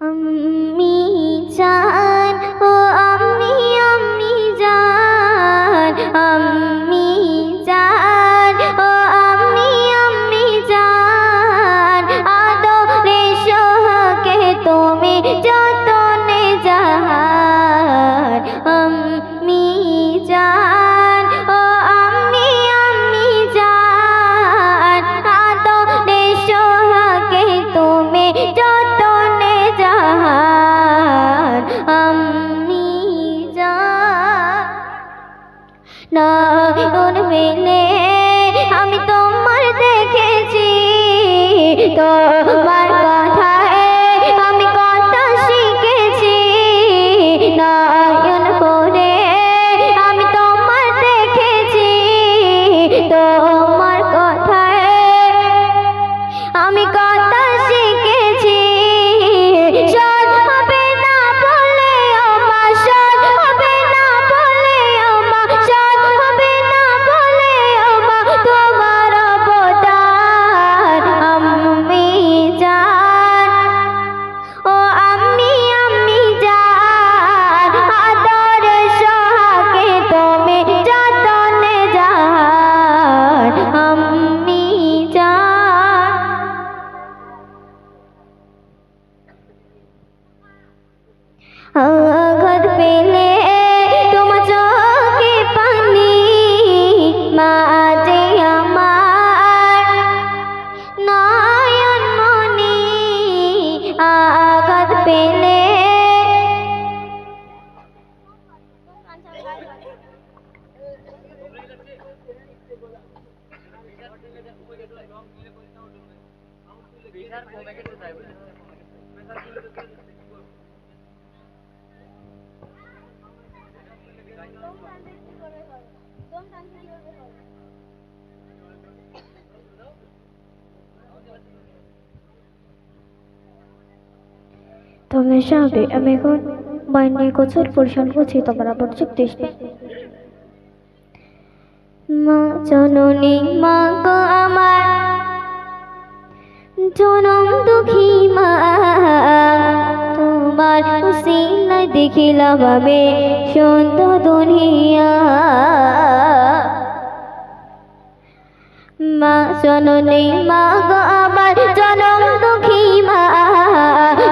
अम्मी जान ओ अम्मी जान अम्मी जान ओ अम्मी जान आदरे सोहागे तुमी जतने जान अम्मी जान ओ अम्मी जान आदरे सोहागे तुमी जतने जान अम्मी जान নয়ন মেলে আমি তোমার দেখেছি তোমার কথায় আমি কথা শিখেছি নয়ন করে আমি তোমার দেখেছি তোমার কথায় আমি কথা শিখেছি সৎ হবে না বলে আমার সৎ হবে না বলে আমার সৎ হবে না বলে আমার তোমার অবদান আম্মি জান ও আম্মি জান আদরে সোহাগে তুমি যতনে জান আম্মি জান আঘাত পেলে তোমার চোখে পানি মাঝে আমার নয়ন মনি আঘাত পেলে তোমরা সবে আমি এখন মাইনে গোছর পরিশোধ করছি তোমার আবার চুক্তি মা জননী মা গো আমার জনম দুঃখী মা তোমার উসিলায় দেখিলাম আমি সুন্দর দুনিয়া মা জননী মা গো আমার জনম দুঃখী মা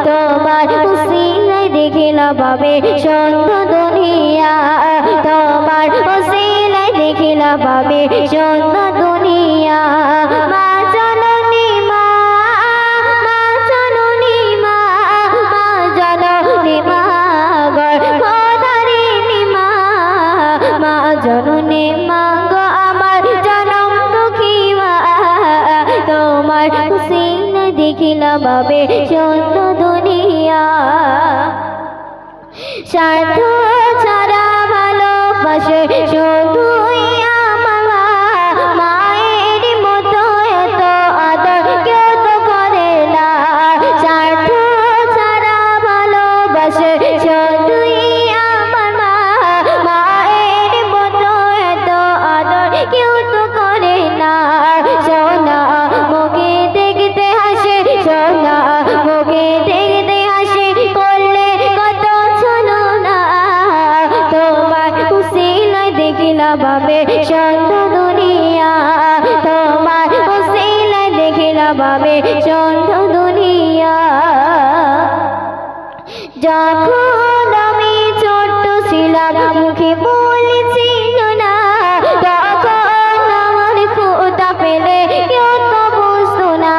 তোমার উসিলায় দেখিলাম আমি সুন্দর দুনিয়া তোমার উসিলায় দেখিলাম আমি সুন্দর দুনিয়া মা জননী মা মা জননী মা মা জননী মা গর্ভধারিণী মা মা জননী মা গো আমার জনম দুঃখী মা তোমার উসিলায় দেখিলাম আমি সুন্দর দুনিয়া স্বার্থ ছাড়া ভালোবাসে শুধুই আমার মা মায়ের মতো এত আদর কেউ তো করে না স্বার্থ ছাড়া ভালোবাসে শুধুই আমার মা মায়ের মতো এত আদর কেউ তো করে না সোনা মুখে দেখতে হাসে সোনা মুখে দেখতে হাসে করলে কত ছলো না তোমার উসিলায় দেখিলাম আমি সুন্দর দুনিয়া তোমার উসিলায় দেখিলাম আমি সুন্দর দুনিয়া যখন আমি ছোট্ট ছিলাম মুখে বলেছিল না তখন আমার ক্ষুধা পেলে কেউ তো বুঝতো না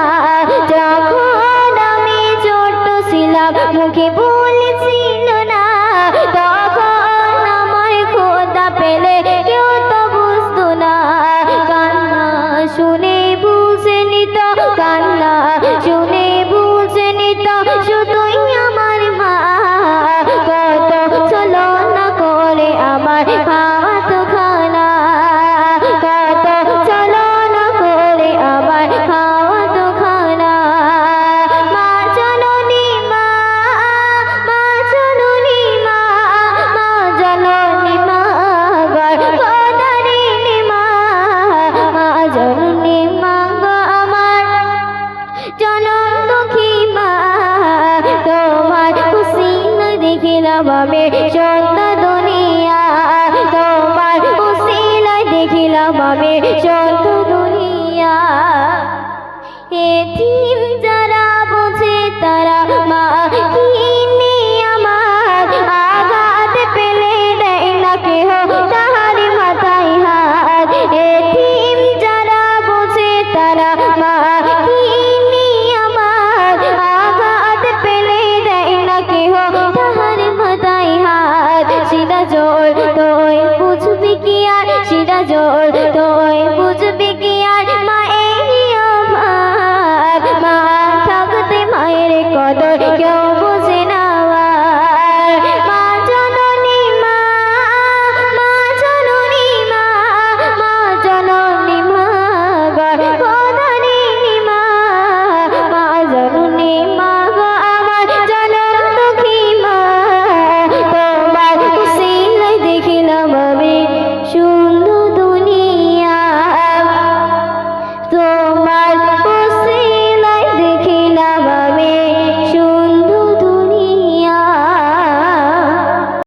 যখন আমি ছোট্ট ছিলাম মুখে বলেছিল না তখন আমার ক্ষুধা পেলে কেউ তো বুঝতো না কান্না শুনে বুঝে নিত কান্না শুনে বুঝে নিত শুধুই আমার মা কত ছলনা করে আমার হাত খানা কত ছলনা করে আমার হাত খানা মা জননী মা দেখিলাম আমি সুন্দর দুনিয়া, তোমার উসিলায় দেখিলাম আমি সুন্দর দুনিয়া। এতিম যারা বোঝে তারা মা কিনে আমার, আঘাত পেলে দেয় না কেহ তাহার মাথায় হাত। এতিম যারা বোঝে তারা মা কিনে আমার, আঘাত পেলে দেয় না কেহ তাহার মাথায় হাত। সিরাজুল তুই বুঝবি কি আর, সিরাজুল